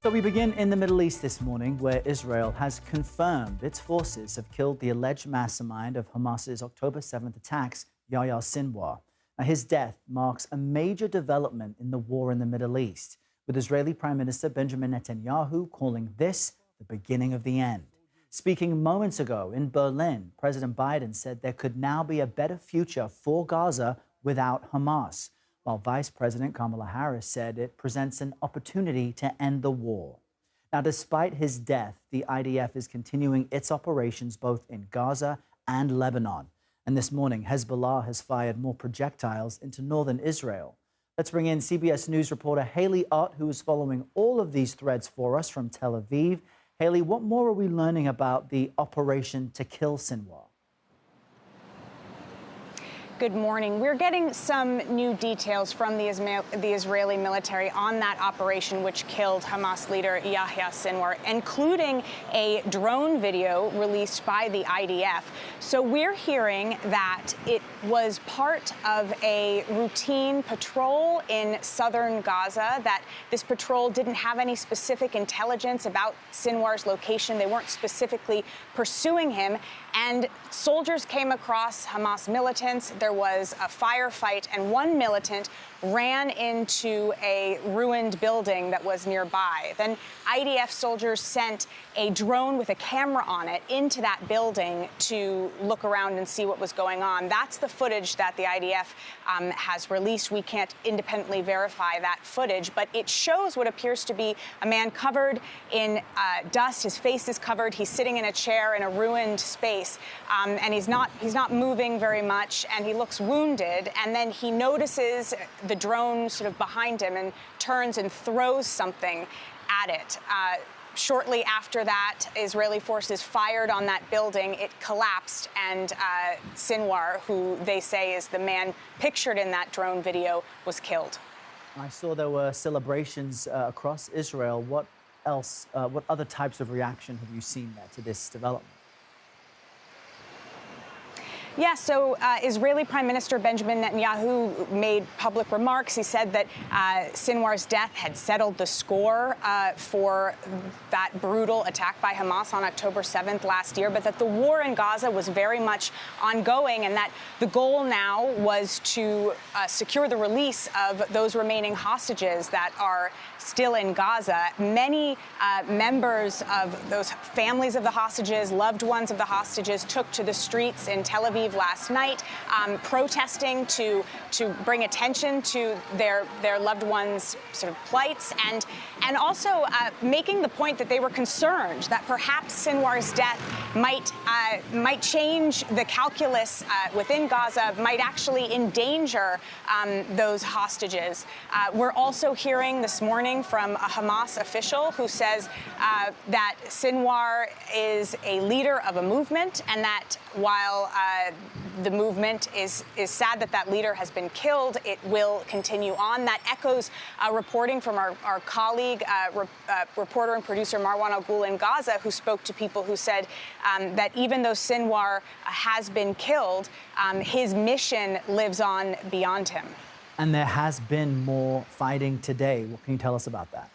So we begin in the Middle East this morning, where Israel has confirmed its forces have killed the alleged mastermind of Hamas's October 7th attacks, Yahya Sinwar. Now, his death marks a major development in the war in the Middle East, with Israeli Prime Minister Benjamin Netanyahu calling this the beginning of the end. Speaking moments ago in Berlin, President Biden said there could now be a better future for Gaza without Hamas, while Vice President Kamala Harris said it presents an opportunity to end the war. Now, despite his death, the IDF is continuing its operations both in Gaza and Lebanon. And this morning, Hezbollah has fired more projectiles into northern Israel. Let's bring in CBS News reporter Haley Ott, who is following all of these threads for us from Tel Aviv. Haley, what more are we learning about the operation to kill Sinwar? Good morning. We're getting some new details from the Israeli military on that operation which killed Hamas leader Yahya Sinwar, including a drone video released by the IDF. So we're hearing that it was part of a routine patrol in southern Gaza, that this patrol didn't have any specific intelligence about Sinwar's location. They weren't specifically pursuing him. And soldiers came across Hamas militants. There was a firefight, and one militant ran into a ruined building that was nearby. Then IDF soldiers sent a drone with a camera on it into that building to look around and see what was going on. That's the footage that the IDF has released. We can't independently verify that footage, but it shows what appears to be a man covered in dust. His face is covered. He's sitting in a chair in a ruined space, and he's not moving very much, and he looks wounded. And then he notices the drone sort of behind him and turns and throws something at it. Shortly after that, Israeli forces fired on that building. It collapsed, and Sinwar, who they say is the man pictured in that drone video, was killed. I saw there were celebrations across Israel. What else, what other types of reaction have you seen there to this development? Yeah, so Israeli Prime Minister Benjamin Netanyahu made public remarks. He said that Sinwar's death had settled the score for that brutal attack by Hamas on October 7th last year, but that the war in Gaza was very much ongoing, and that the goal now was to secure the release of those remaining hostages that are still in Gaza. Many members of those families of the hostages, loved ones of the hostages, took to the streets in Tel Aviv last night, protesting to bring attention to their loved ones' sort of plights, and also making the point that they were concerned that perhaps Sinwar's death might change the calculus within Gaza, might actually endanger those hostages. We're also hearing this morning from a Hamas official who says that Sinwar is a leader of a movement, and that while the movement is sad that that leader has been killed, it will continue on. That echoes reporting from our colleague, reporter and producer Marwan Al-Ghul in Gaza, who spoke to people who said that even though Sinwar has been killed, his mission lives on beyond him. And there has been more fighting today. What can you tell us about that?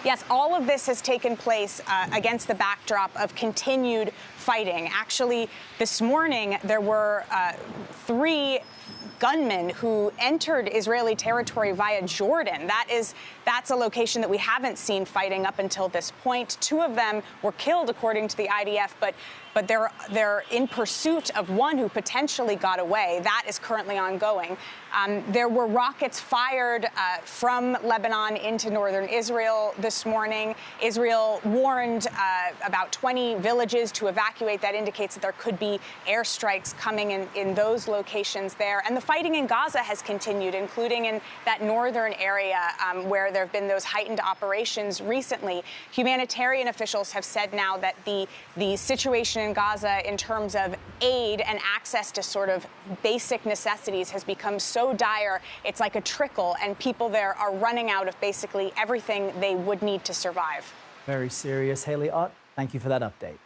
Yes, all of this has taken place against the backdrop of continued fighting. Actually, this morning, there were 3 gunmen who entered Israeli territory via Jordan. That's a location that we haven't seen fighting up until this point. 2 of them were killed, according to the IDF, but they're in pursuit of one who potentially got away. That is currently ongoing. There were rockets fired from Lebanon into northern Israel this morning. Israel warned about 20 villages to evacuate. That indicates that there could be airstrikes coming in those locations there. And the fighting in Gaza has continued, including in that northern area where there have been those heightened operations recently. Humanitarian officials have said now that the situation in Gaza in terms of aid and access to sort of basic necessities has become so dire, it's like a trickle, and people there are running out of basically everything they would need to survive. Very serious. Haley Ott, thank you for that update.